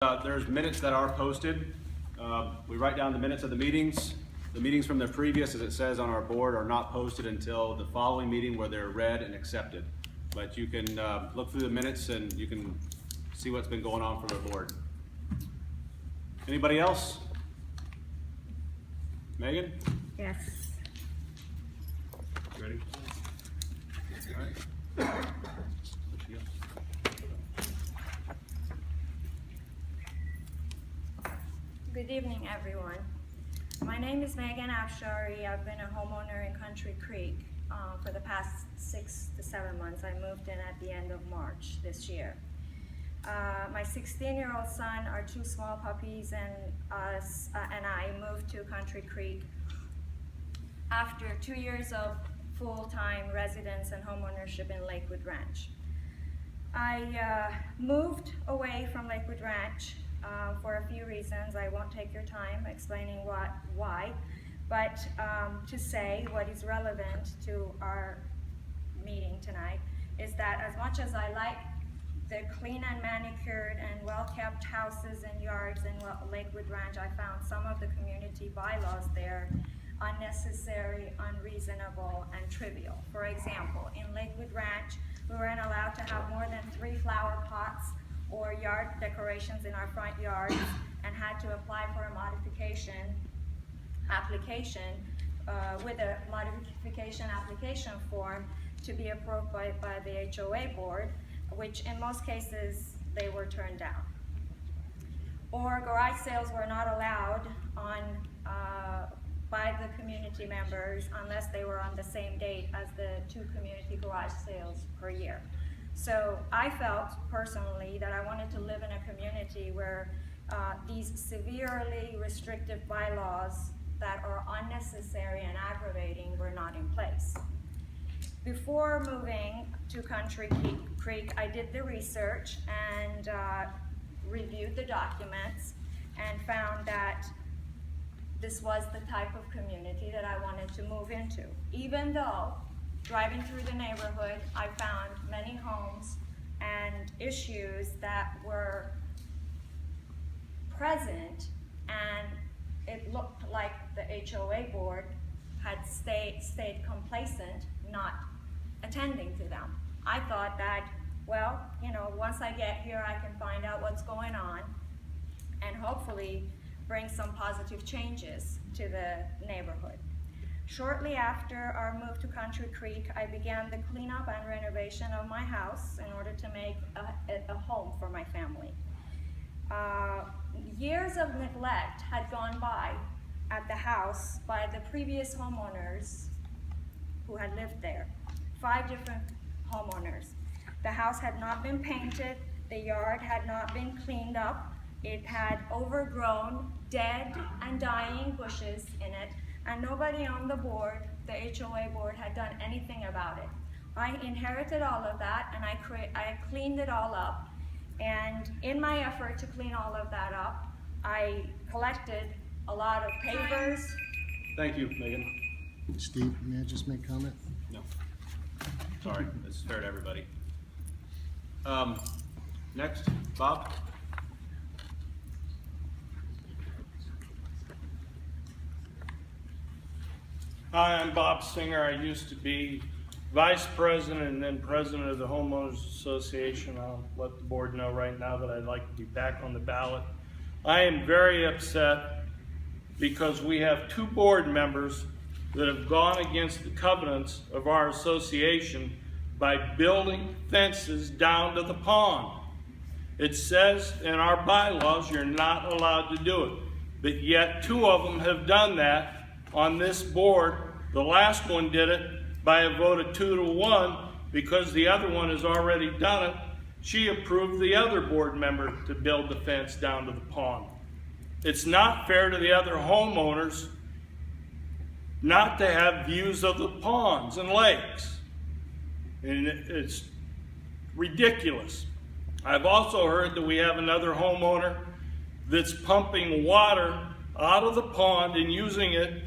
There's minutes that are posted. We write down the minutes of the meetings. The meetings from the previous, as it says on our board, are not posted until the following meeting where they're read and accepted. But you can look through the minutes and you can see what's been going on for the board. Anybody else? Megan? Yes. Ready? All right. Good evening, everyone. My name is Megan Abshari. I've been a homeowner in Country Creek for the past 6 to 7 months. I moved in at the end of March this year. My 16-year-old son, our 2 small puppies, and I moved to Country Creek after 2 years of full-time residence and homeownership in Lakewood Ranch. I moved away from Lakewood Ranch for a few reasons. I won't take your time explaining why, but to say what is relevant to our meeting tonight is that as much as I like the clean and manicured and well-kept houses and yards in Lakewood Ranch, I found some of the community bylaws there unnecessary, unreasonable, and trivial. For example, in Lakewood Ranch, we weren't allowed to have more than 3 flower pots or yard decorations in our front yards, and had to apply for a application with a modification application form to be approved by the HOA board, which in most cases they were turned down. Or garage sales were not allowed by the community members unless they were on the same date as the 2 community garage sales per year. So I felt personally that I wanted to live in a community where these severely restrictive bylaws that are unnecessary and aggravating were not in place. Before moving to Country Creek, I did the research and reviewed the documents and found that this was the type of community that I wanted to move into. Even though driving through the neighborhood, I found many homes and issues that were present, and it looked like the HOA board had stayed complacent, not attending to them. I thought that, well, once I get here, I can find out what's going on and hopefully bring some positive changes to the neighborhood. Shortly after our move to Country Creek, I began the cleanup and renovation of my house in order to make a home for my family. Years of neglect had gone by at the house by the previous homeowners who had lived there. 5 different homeowners. The house had not been painted, the yard had not been cleaned up, it had overgrown dead and dying bushes in it, and nobody on the board, the HOA board, had done anything about it. I inherited all of that, and I cleaned it all up, and in my effort to clean all of that up, I collected a lot of papers. Thank you, Megan. Steve, may I just make a comment? No. Sorry, it's fair to everybody. Next, Bob. Hi, I'm Bob Singer. I used to be vice president and then president of the Homeowners Association. I'll let the board know right now that I'd like to be back on the ballot. I am very upset because we have 2 board members that have gone against the covenants of our association by building fences down to the pond. It says in our bylaws you're not allowed to do it, but yet 2 of them have done that on this board. The last one did it by a vote of 2 to 1 because the other one has already done it. She approved the other board member to build the fence down to the pond. It's not fair to the other homeowners not to have views of the ponds and lakes. And it's ridiculous. I've also heard that we have another homeowner that's pumping water out of the pond and using it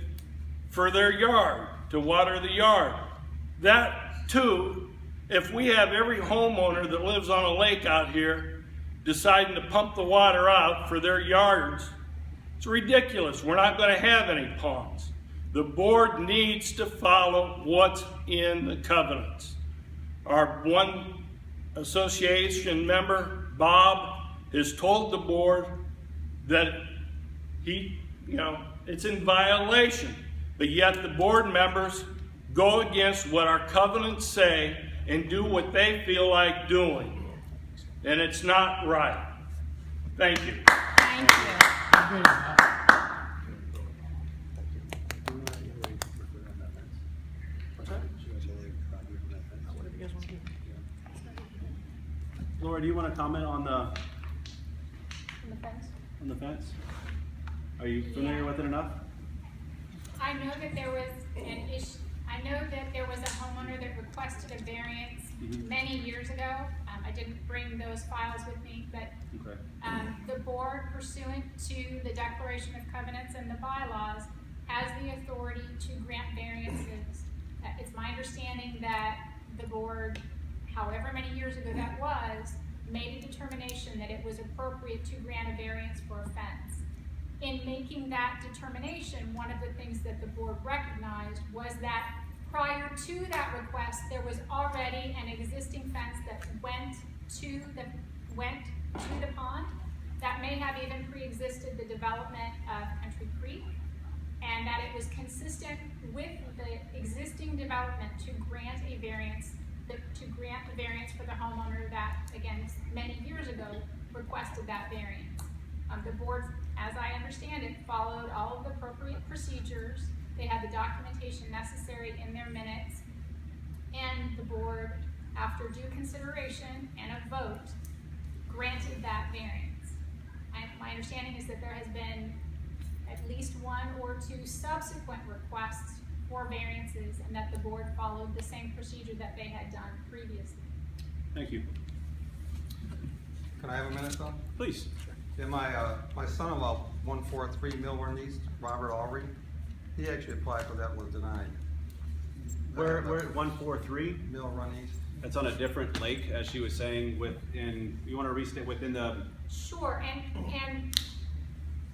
for their yard, to water the yard. That too, if we have every homeowner that lives on a lake out here deciding to pump the water out for their yards. It's ridiculous. We're not going to have any ponds. The board needs to follow what's in the covenants. Our one association member, Bob, has told the board that it's in violation, but yet the board members go against what our covenants say and do what they feel like doing. And it's not right. Thank you. Thank you. Laura, do you want to comment on the fence? on the fence? Are you familiar with it enough? I know that there was an issue. I know that there was a homeowner that requested a variance many years ago. I didn't bring those files with me, but Okay. the board, pursuant to the Declaration of Covenants and the bylaws, has the authority to grant variances. It's my understanding that the board, however many years ago that was, made a determination that it was appropriate to grant a variance for a fence. In making that determination, one of the things that the board recognized was that prior to that request, there was already an existing fence that went to the pond that may have even pre-existed the development of Country Creek, and that it was consistent with the existing development to grant a variance for the homeowner that, again, many years ago requested that variance. The board, as I understand it, followed all of the appropriate procedures. They had the documentation necessary in their minutes, and the board, after due consideration and a vote, granted that variance. My understanding is that there has been at least one or two subsequent requests for variances, and that the board followed the same procedure that they had done previously. Thank you. Can I have a minute though? Please. Yeah, my son-in-law, 143 Mill Run East, Robert Alry, he actually applied for that, was denied. We're at 143. Mill Run East. That's on a different lake, as she was saying. You want to restate within the? Sure, and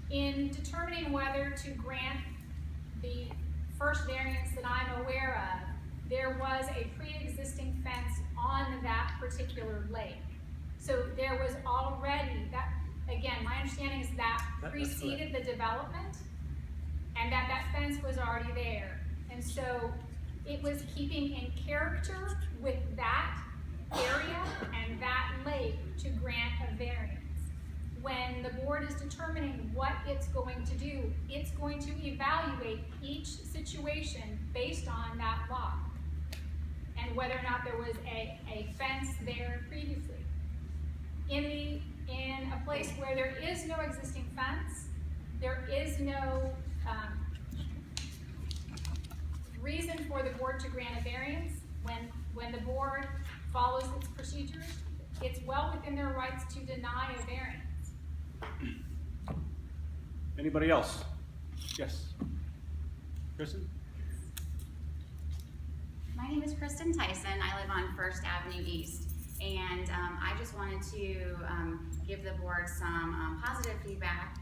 in determining whether to grant the first variance that I'm aware of, there was a pre-existing fence on that particular lake. So there was already, that, again, my understanding is that preceded the development, and that fence was already there. And so it was keeping in character with that area and that lake to grant a variance. When the board is determining what it's going to do, it's going to evaluate each situation based on that lot and whether or not there was a fence there previously. In a place where there is no existing fence, there is no reason for the board to grant a variance. When the board follows its procedures, it's well within their rights to deny a variance. Anybody else? Yes. Kristen? My name is Kristen Tyson. I live on First Avenue East, and I just wanted to give the board some positive feedback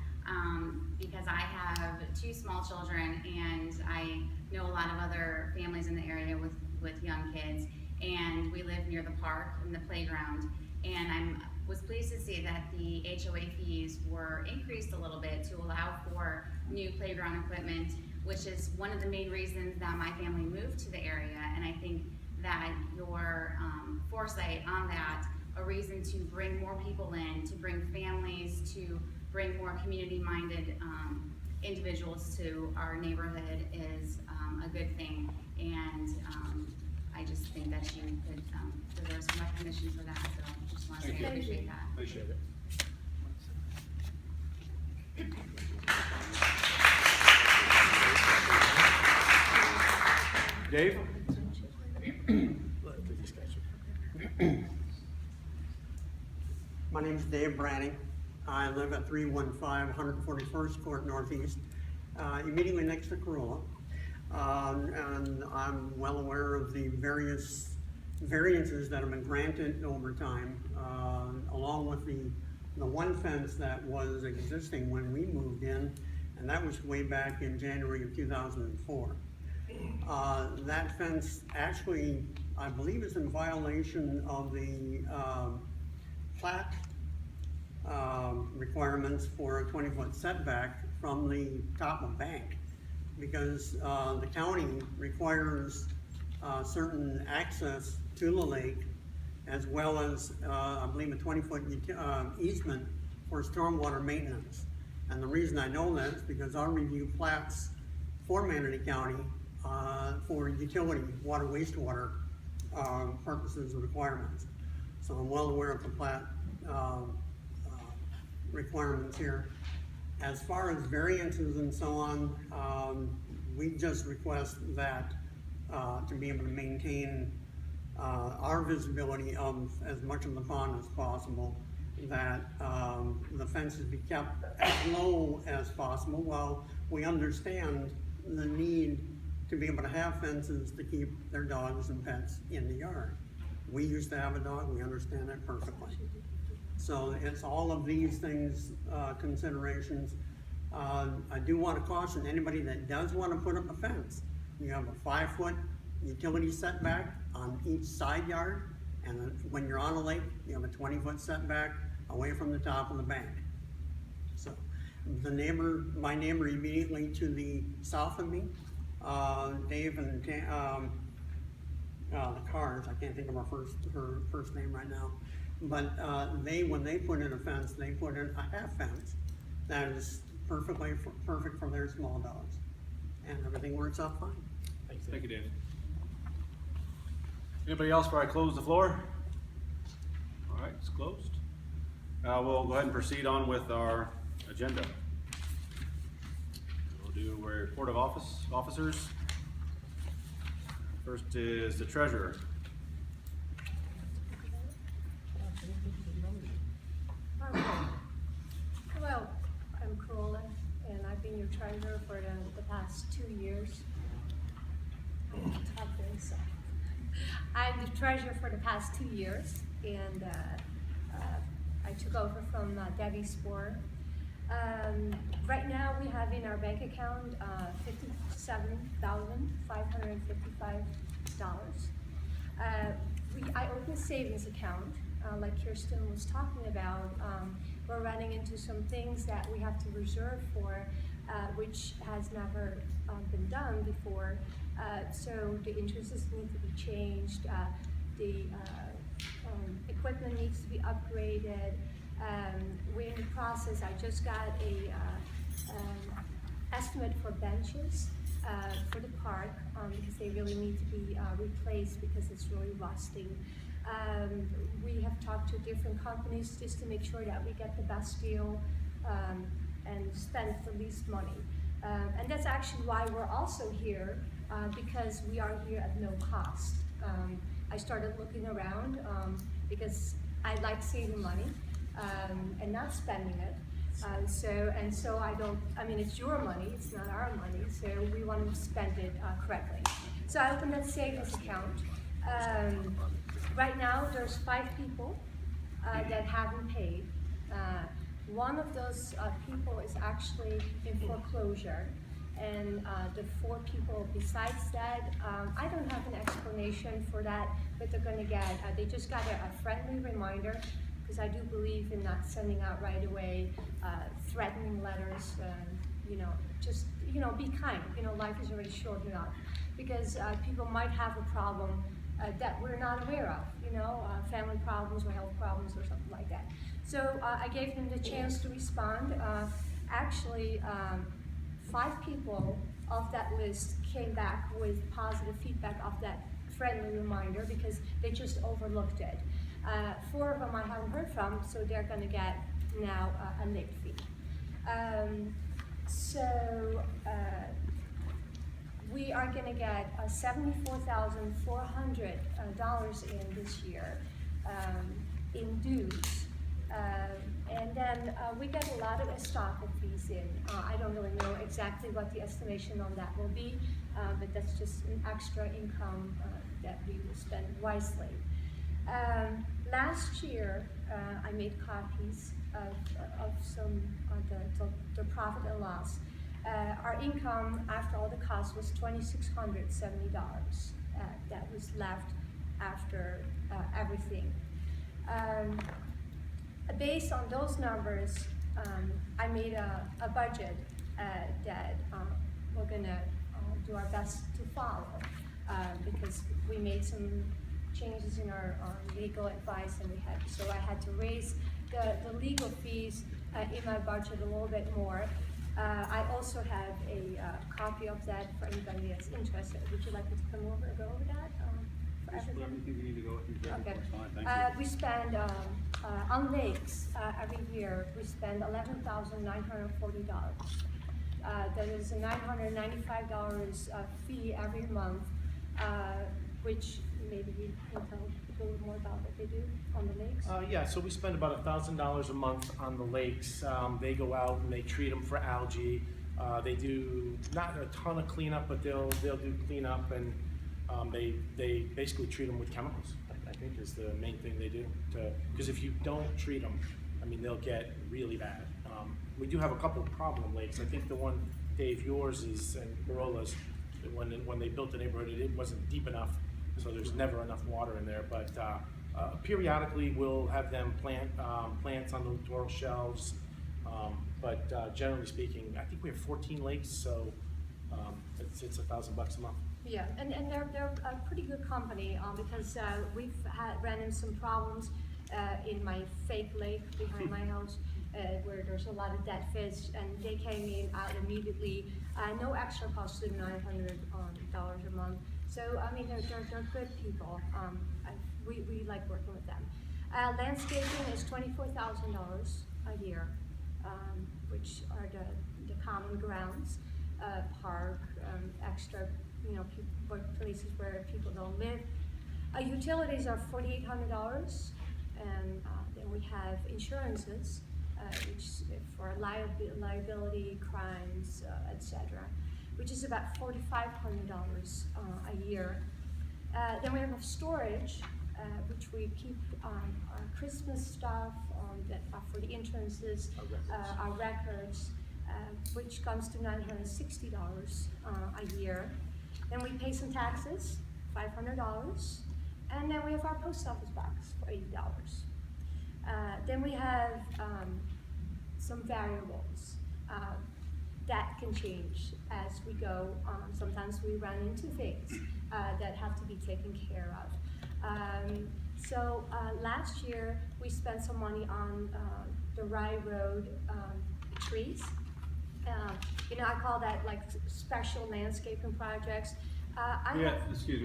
because I have two small children, and I know a lot of other families in the area with young kids, and we live near the park and the playground, and I was pleased to see that the HOA fees were increased a little bit to allow for new playground equipment, which is one of the main reasons that my family moved to the area. And I think that your foresight on that, a reason to bring more people in, to bring families, to bring more community-minded individuals to our neighborhood is a good thing. And I just think that you could deserve some recognition for that. So I just want to say I appreciate that. Appreciate it. Dave? My name is Dave Branning. I live at 315 141st Court Northeast, immediately next to Corolla. And I'm well aware of the various variances that have been granted over time, along with the the one fence that was existing when we moved in, and that was way back in January of 2004. That fence actually, I believe, is in violation of the plat requirements for a 20-foot setback from the top of bank, because the county requires certain access to the lake, as well as I believe a 20-foot easement for stormwater maintenance. And the reason I know that is because I review plats for Manatee County for utility, water, wastewater purposes and requirements. So I'm well aware of the plat requirements here. As far as variances and so on, we just request that to be able to maintain our visibility of as much of the pond as possible, that the fences be kept as low as possible. While we understand the need to be able to have fences to keep their dogs and pets in the yard. We used to have a dog, we understand that perfectly. So it's all of these things, considerations. I do want to caution anybody that does want to put up a fence. You have a 5-foot utility setback on each side yard, and when you're on a lake, you have a 20-foot setback away from the top of the bank. So the neighbor, my neighbor immediately to the south of me, Dave and the Cars, I can't think of her first name right now, but when they put in a fence, they put in a half fence that is perfect for their small dogs, and everything works out fine. Thank you, David. Anybody else before I close the floor? All right, it's closed. We'll go ahead and proceed on with our agenda. We'll do a report of officers. First is the treasurer. Well, I'm Corolla, and I've been your treasurer for the past 2 years. I'm the treasurer for the past 2 years, and I took over from Debbie Sporer. Right now, we have in our bank account $57,555. I opened a savings account, like Kirsten was talking about. We're running into some things that we have to reserve for, which has never been done before. So the interests need to be changed. The equipment needs to be upgraded. We're in the process. I just got a estimate for benches for the park because they really need to be replaced because it's really rusting. We have talked to different companies just to make sure that we get the best deal and spend the least money. And that's actually why we're also here, because we are here at no cost. I started looking around because I like saving money and not spending it. So I mean, it's your money, it's not our money, so we want to spend it correctly. So I opened that savings account. Right now, there's 5 people that haven't paid. One of those people is actually in foreclosure, and the 4 people besides that, I don't have an explanation for that, but they're going to get, they just got a friendly reminder, because I do believe in not sending out right away threatening letters, just, be kind. Life is already short enough, because people might have a problem that we're not aware of, family problems or health problems or something like that. So I gave them the chance to respond. Actually, 5 people off that list came back with positive feedback of that friendly reminder because they just overlooked it. 4 of them I haven't heard from, so they're going to get now a late fee. We are going to get $74,400 in this year in dues. And then we get a lot of estoppel fees in. I don't really know exactly what the estimation on that will be, but that's just an extra income that we will spend wisely. Last year, I made copies of some the profit and loss. Our income after all the costs was $2,670. That was left after everything. Based on those numbers, I made a budget that we're gonna do our best to follow because we made some changes in our legal advice, and I had to raise the legal fees in my budget a little bit more. I also have a copy of that for anybody that's interested. Would you like me to come over and go over that? For everything? Everything you need to go through. Okay. Fine, thank you. We spend, on lakes, every year, we spend $11,940. That is a $995 fee every month, which maybe you can tell a little more about what they do on the lakes. Yeah, so we spend about $1,000 a month on the lakes. They go out and they treat them for algae. They do not a ton of cleanup, but they'll do cleanup, and they basically treat them with chemicals. I think is the main thing they do. Because if you don't treat them, I mean, they'll get really bad. We do have a couple of problem lakes. I think the one, Dave, yours is, and Barola's, when they built the neighborhood, it wasn't deep enough, so there's never enough water in there. But periodically, we'll have them plant plants on the littoral shelves. But generally speaking, I think we have 14 lakes, so it's $1,000 a month. Yeah, and they're a pretty good company because we've ran into some problems in my fake lake behind my house where there's a lot of dead fish, and they came in out immediately, no extra cost to $900 a month. So I mean, they're good people. We like working with them. Landscaping is $24,000 a year, which are the common grounds, park, extra, places where people don't live. Utilities are $4,800, and then we have insurances, which for liability, crimes, etc., which is about $4,500 a year. Then we have storage, which we keep our Christmas stuff that are for the entrances, our records, which comes to $960 a year. Then we pay some taxes, $500, and then we have our post office box for $80. Then we have some variables that can change as we go. Sometimes we run into things that have to be taken care of. So last year we spent some money on the Rye Road trees. I call that like special landscaping projects.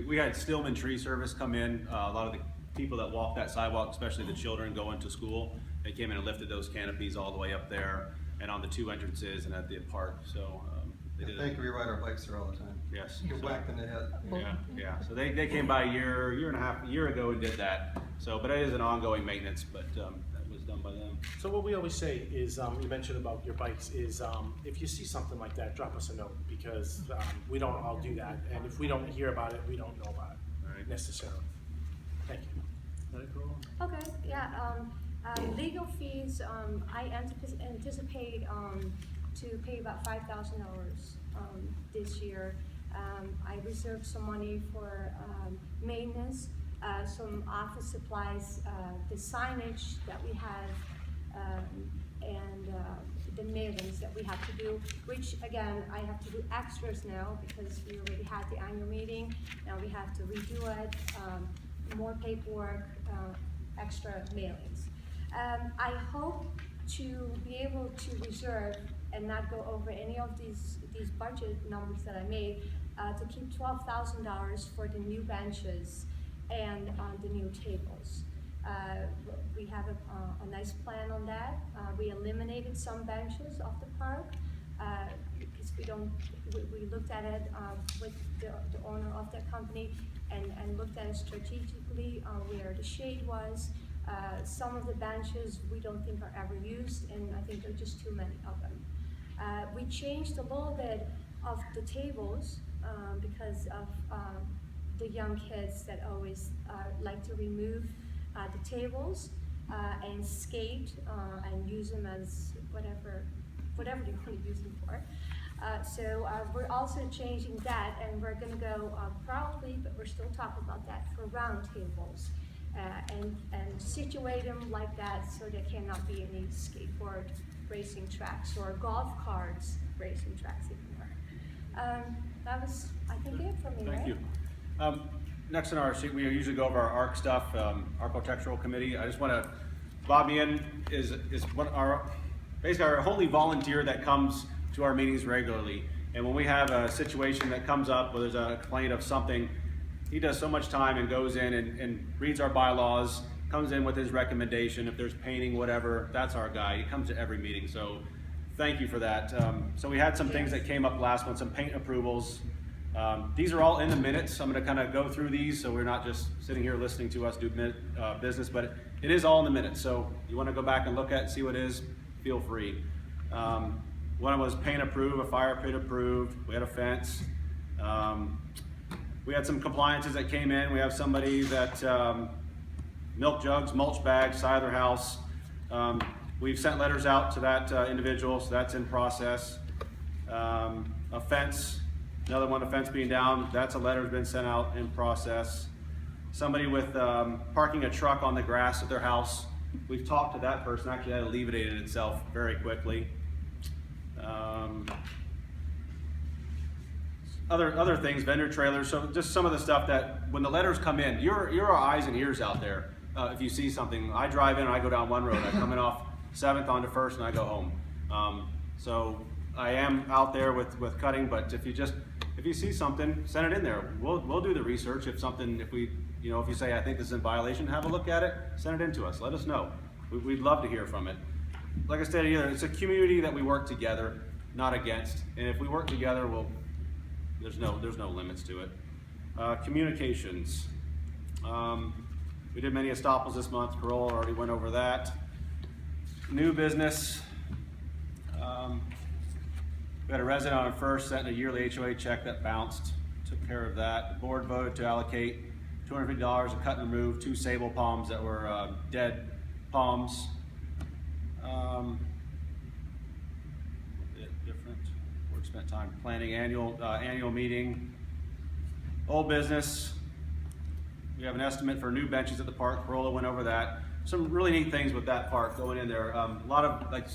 We had Stillman Tree Service come in. A lot of the people that walk that sidewalk, especially the children going to school, they came in and lifted those canopies all the way up there and on the two entrances and at the park. So they did. Thank you. We ride our bikes there all the time. Yes. Get whacked in the head. Yeah. So they came by a year and a half, a year ago and did that. So, but it is an ongoing maintenance, but that was done by them. So what we always say is, you mentioned about your bikes, is if you see something like that, drop us a note, because we don't all do that, and if we don't hear about it, we don't know about it necessarily. Thank you. Okay, yeah. Legal fees, I anticipate to pay about $5,000 this year. I reserved some money for maintenance, some office supplies, the signage that we have, and the mailings that we have to do, which again, I have to do extras now because we already had the annual meeting. Now we have to redo it, more paperwork, extra mailings. I hope to be able to reserve and not go over any of these budget numbers that I made, to keep $12,000 for the new benches and the new tables. We have a nice plan on that. We eliminated some benches off the park because we looked at it with the owner of that company and looked at it strategically where the shade was. Some of the benches we don't think are ever used, and I think there are just too many of them. We changed a little bit of the tables because of the young kids that always like to remove the tables. and skate and use them as whatever they want to use them for. So we're also changing that, and we're going to go probably, but we're still talking about that, for round tables and situate them like that so there cannot be any skateboard racing tracks or golf carts racing tracks anymore. That was, I think, it for me, right? Thank you. Next on our sheet, we usually go over our ARC stuff, Architectural Committee. I just want to, Bob Meehan is basically our only volunteer that comes to our meetings regularly. And when we have a situation that comes up where there's a complaint of something, he does so much time and goes in and reads our bylaws, comes in with his recommendation. If there's painting, whatever, that's our guy. He comes to every meeting, so thank you for that. So we had some things that came up last one, some paint approvals. These are all in the minutes. I'm going to kind of go through these so we're not just sitting here listening to us do business, but it is all in the minutes. So you want to go back and look at it, see what it is, feel free. One was paint approved, a fire pit approved, we had a fence. We had some compliances that came in. We have somebody that milk jugs, mulch bags, side of their house. We've sent letters out to that individual, so that's in process. A fence, another one, a fence being down, that's a letter has been sent out in process. Somebody with parking a truck on the grass at their house. We've talked to that person, actually that alleviated itself very quickly. Other things, vendor trailers, so just some of the stuff that when the letters come in, you're our eyes and ears out there. If you see something, I drive in and I go down one road, I come in off 7th onto 1st and I go home. So I am out there with cutting, but if you see something, send it in there. We'll do the research. If you say, I think this is in violation, have a look at it, send it in to us, let us know. We'd love to hear from it. Like I said, it's a community that we work together, not against. And if we work together, there's no limits to it. Communications. We did many estoppels this month. Corolla already went over that. New business. We had a resident on first sent a yearly HOA check that bounced. Took care of that. The board voted to allocate $250 to cut and remove 2 sable palms that were dead palms. Different. Board spent time planning annual meeting. Old business. We have an estimate for new benches at the park. Corolla went over that. Some really neat things with that park going in there. A lot of, like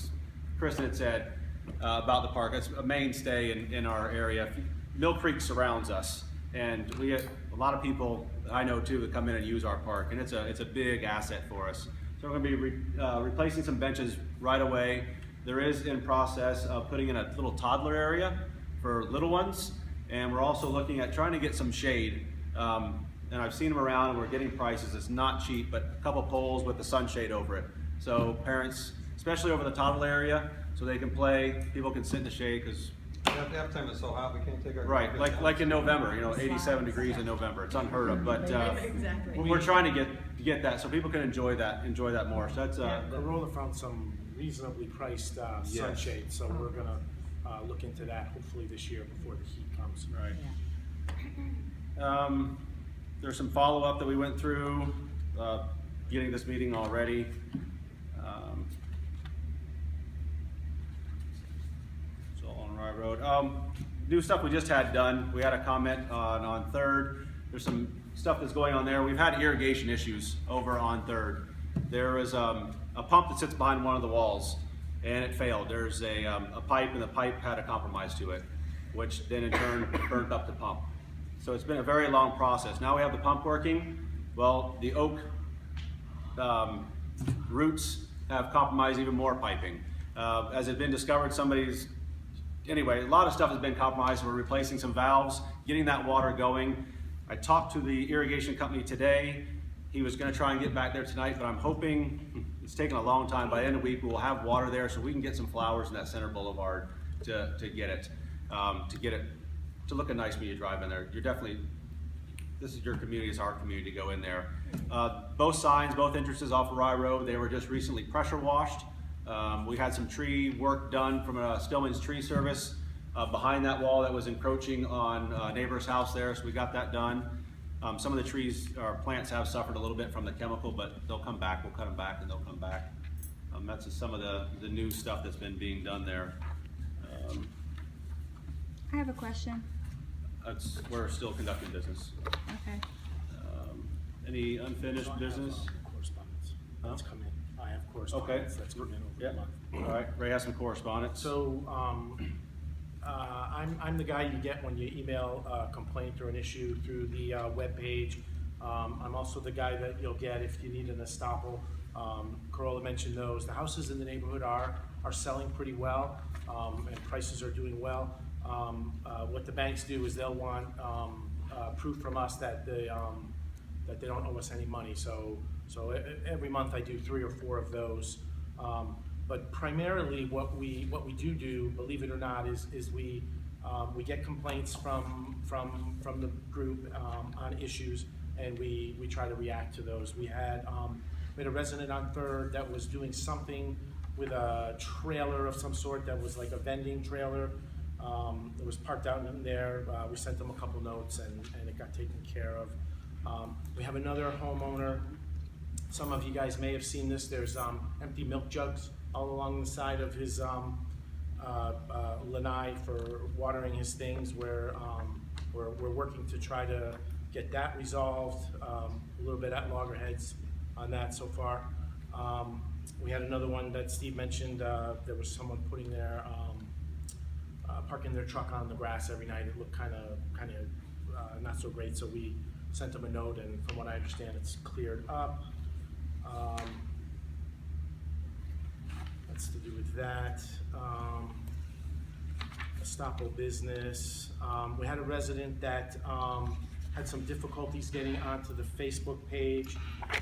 Kristen had said about the park, it's a mainstay in our area. Mill Creek surrounds us, and we get a lot of people I know too that come in and use our park, and it's a big asset for us. So we're going to be replacing some benches right away. There is in process of putting in a little toddler area for little ones, and we're also looking at trying to get some shade. And I've seen them around and we're getting prices. It's not cheap, but a couple poles with the sunshade over it. So parents, especially over the toddler area, so they can play, people can sit in the shade because Half time is so hot, we can't take our. right, like in November, 87 degrees in November. It's unheard of, but we're trying to get that so people can enjoy that more. So that's Corolla found some reasonably priced sunshade, so we're gonna look into that hopefully this year before the heat comes. Right. There's some follow-up that we went through, getting this meeting already. So on Rye Road. New stuff we just had done. We had a comment on 3rd. There's some stuff that's going on there. We've had irrigation issues over on 3rd. There is a pump that sits behind one of the walls, and it failed. There's a pipe, and the pipe had a compromise to it, which then in turn burnt up the pump. So it's been a very long process. Now we have the pump working. Well, the oak roots have compromised even more piping. As it's been discovered, anyway, a lot of stuff has been compromised. We're replacing some valves, getting that water going. I talked to the irrigation company today. He was gonna try and get back there tonight, but I'm hoping, it's taken a long time, by the end of the week we'll have water there so we can get some flowers in that center boulevard to get it to look nice when you drive in there. This is your community, it's our community to go in there. Both signs, both entrances off of Rye Road, they were just recently pressure washed. We had some tree work done from Stillman's Tree Service behind that wall that was encroaching on a neighbor's house there, so we got that done. Some of the trees or plants have suffered a little bit from the chemical, but they'll come back. We'll cut them back and they'll come back. That's just some of the new stuff that's been being done there. I have a question. We're still conducting business. Okay. Any unfinished business? Correspondence. That's come in. I have Okay. correspondence that's come in over Yeah. the month. All right. Ray has some correspondence. So, I'm the guy you get when you email a complaint or an issue through the webpage. I'm also the guy that you'll get if you need an estoppel. Corolla mentioned those. The houses in the neighborhood are selling pretty well, and prices are doing well. What the banks do is they'll want proof from us that they don't owe us any money. So every month I do 3 or 4 of those. But primarily what we do, believe it or not, is we get complaints from the group on issues, and we try to react to those. We had a resident on 3rd that was doing something with a trailer of some sort that was like a vending trailer. It was parked out in there. We sent them a couple notes and it got taken care of. We have another homeowner. Some of you guys may have seen this. There's empty milk jugs all along the side of his lanai for watering his things. We're working to try to get that resolved. A little bit at loggerheads on that so far. We had another one that Steve mentioned. There was someone putting their parking their truck on the grass every night. It looked kind of not so great, so we sent them a note, and from what I understand, it's cleared up. That's to do with that. Estoppel business. We had a resident that had some difficulties getting onto the Facebook page.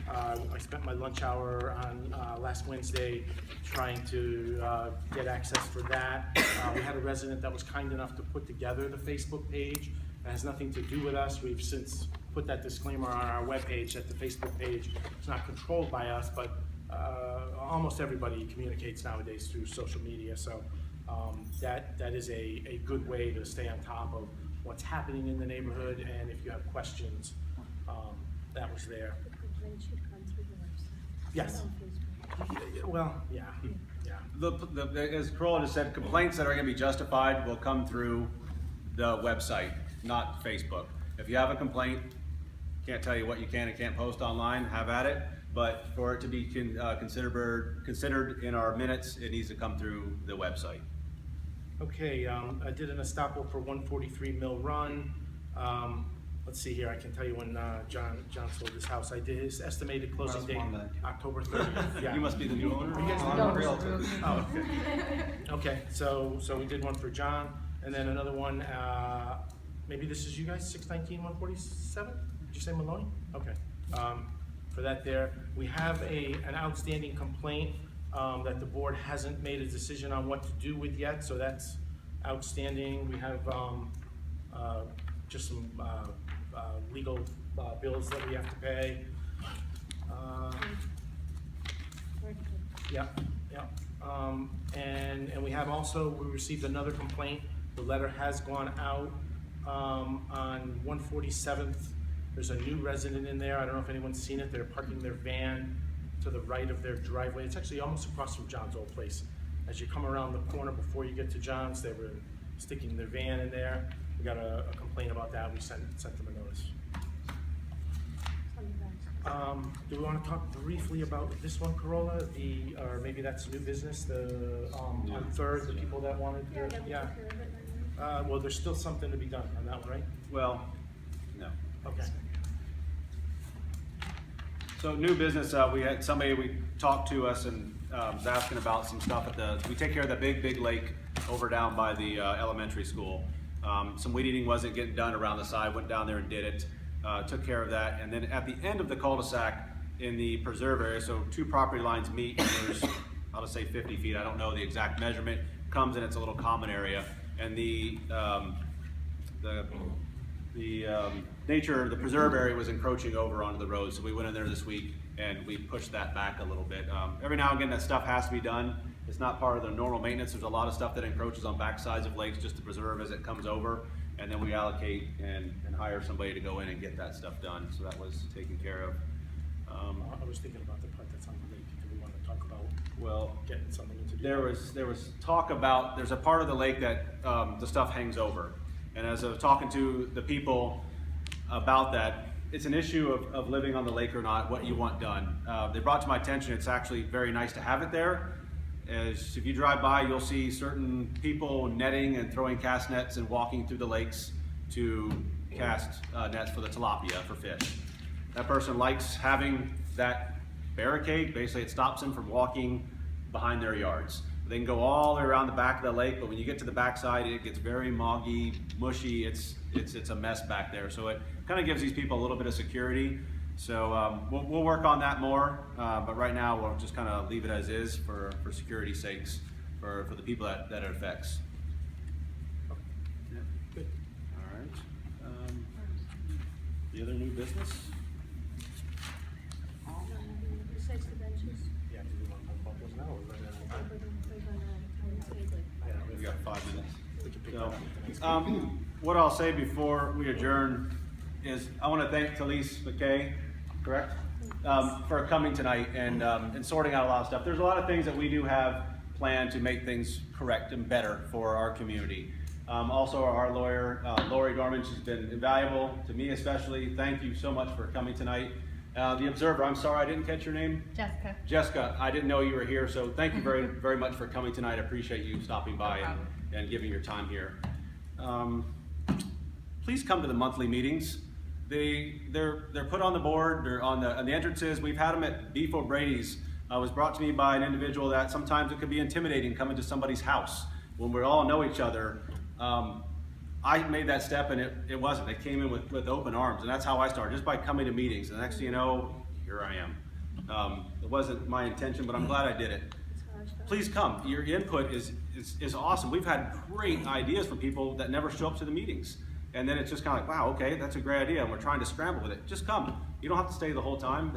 I spent my lunch hour on last Wednesday trying to get access for that. We had a resident that was kind enough to put together the Facebook page. It has nothing to do with us. We've since put that disclaimer on our webpage that the Facebook page is not controlled by us, but almost everybody communicates nowadays through social media. So that is a good way to stay on top of what's happening in the neighborhood, and if you have questions, that was there. The complaint should come through the website. Yes. Not on Facebook. Well, yeah. As Corolla just said, complaints that are going to be justified will come through the website, not Facebook. If you have a complaint, can't tell you what you can and can't post online, have at it. But for it to be considered in our minutes, it needs to come through the website. Okay, I did an estoppel for 143 Mill Run. Let's see here, I can tell you when John sold his house. I did his estimated closing date, October 30th. Yeah. You must be the new owner? I'm a realtor. Oh, okay. Okay, so we did one for John, and then another one, maybe this is you guys, 619 147? Did you say Maloney? Okay. For that there, we have an outstanding complaint that the board hasn't made a decision on what to do with yet, so that's outstanding. We have just some legal bills that we have to pay. Yeah. And we have also, we received another complaint. The letter has gone out on 147th. There's a new resident in there. I don't know if anyone's seen it. They're parking their van to the right of their driveway. It's actually almost across from John's old place. As you come around the corner before you get to John's, they were sticking their van in there. We got a complaint about that. We sent them a notice. Do we want to talk briefly about this one, Corolla? Or maybe that's new business, on 3rd, the people that wanted to, yeah. Well, there's still something to be done on that one, right? Well, no. Okay. So new business, we had somebody we talked to us and was asking about some stuff we take care of the big lake over down by the elementary school. Some weed eating wasn't getting done around the side, went down there and did it, took care of that. And then at the end of the cul-de-sac in the preserve area, so 2 property lines meet, and there's, I'll just say 50 feet, I don't know the exact measurement, comes and it's a little common area. And the nature, the preserve area was encroaching over onto the road, so we went in there this week and we pushed that back a little bit. Every now and again that stuff has to be done. It's not part of the normal maintenance. There's a lot of stuff that encroaches on back sides of lakes just to preserve as it comes over. and then we allocate and hire somebody to go in and get that stuff done. So that was taken care of. I was thinking about the part that's on the lake. Do we want to talk about Well, getting someone in to do there that? was talk about, there's a part of the lake that the stuff hangs over. And as I was talking to the people about that, it's an issue of living on the lake or not, what you want done. They brought to my attention, it's actually very nice to have it there. As if you drive by, you'll see certain people netting and throwing cast nets and walking through the lakes to cast nets for the tilapia, for fish. That person likes having that barricade. Basically, it stops them from walking behind their yards. They can go all the way around the back of the lake, but when you get to the backside, it gets very moggy, mushy. It's a mess back there. So it kind of gives these people a little bit of security. So we'll work on that more, but right now we'll just kind of leave it as is for security sakes for the people that it affects. Yeah. Good. All right. The other new business? Besides the benches, Yeah, do we want to talk about those now or we're running out of time? we're gonna table it. Yeah, We've got 5 minutes. we can pick that So, up at the next meeting. what I'll say before we adjourn is I want to thank Talise McKay, correct? For coming tonight and sorting out a lot of stuff. There's a lot of things that we do have planned to make things correct and better for our community. Also, our lawyer, Lori Dorman, she's been invaluable to me especially. Thank you so much for coming tonight. The Observer, I'm sorry I didn't catch your name. Jessica. Jessica, I didn't know you were here, so thank you very, very much for coming tonight. I appreciate you stopping by and giving your time here. Please come to the monthly meetings. They're put on the board. They're on the entrances. We've had them at Beef O'Brady's. It was brought to me by an individual that sometimes it could be intimidating coming to somebody's house when we all know each other. I made that step and it wasn't. It came in with open arms, and that's how I started, just by coming to meetings. And next thing you know, here I am. It wasn't my intention, but I'm glad I did it. Please come. Your input is awesome. We've had great ideas from people that never show up to the meetings. And then it's just kind of like, wow, okay, that's a great idea, and we're trying to scramble with it. Just come. You don't have to stay the whole time.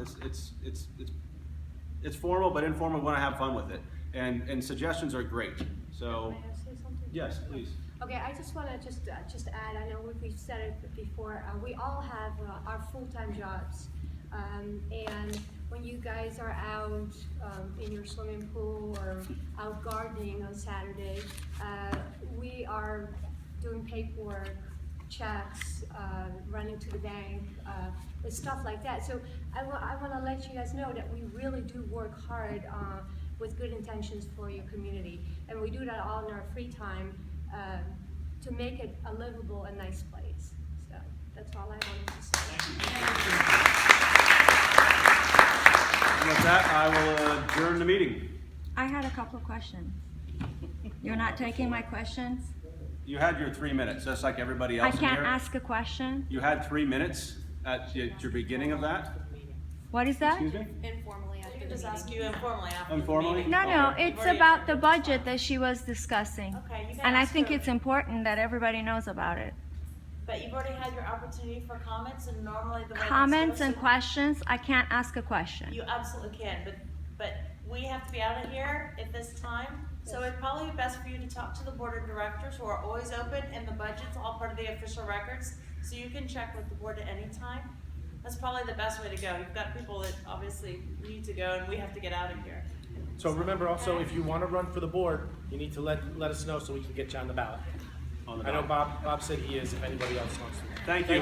It's formal, but informal. We want to have fun with it. And suggestions are great. So, May I say something? yes, please. Okay, I just want to just add, I know we've said it before, we all have our full-time jobs. And when you guys are out in your swimming pool or out gardening on Saturday, we are doing paperwork, checks, running to the bank, stuff like that. So I want to let you guys know that we really do work hard with good intentions for your community. And we do that all in our free time to make it a livable and nice place. So that's all I wanted to say. And with that, I will adjourn the meeting. I had a couple of questions. You're not taking my questions? You had your 3 minutes, just like everybody I else in can't here. ask a question? You had 3 minutes at your beginning of that. What is that? Excuse me? Informally after the meeting. Just ask you informally after Informally? the meeting. No, Okay. it's about the budget that she was discussing. Okay, you can And I ask think her. it's important that everybody knows about it. But you've already had your opportunity for comments, and normally the way this Comments goes, and questions, I can't ask a question. you absolutely can, but we have to be out of here at this time. So it'd probably be best for you to talk to the board of directors, who are always open, and the budget's all part of the official records, so you can check with the board at any time. That's probably the best way to go. You've got people that obviously need to go, and we have to get out of here. So remember also, if you want to run for the board, you need to let us know so we can get you on the ballot. On the I know ballot. Bob said he is, if anybody else wants to. Thank you.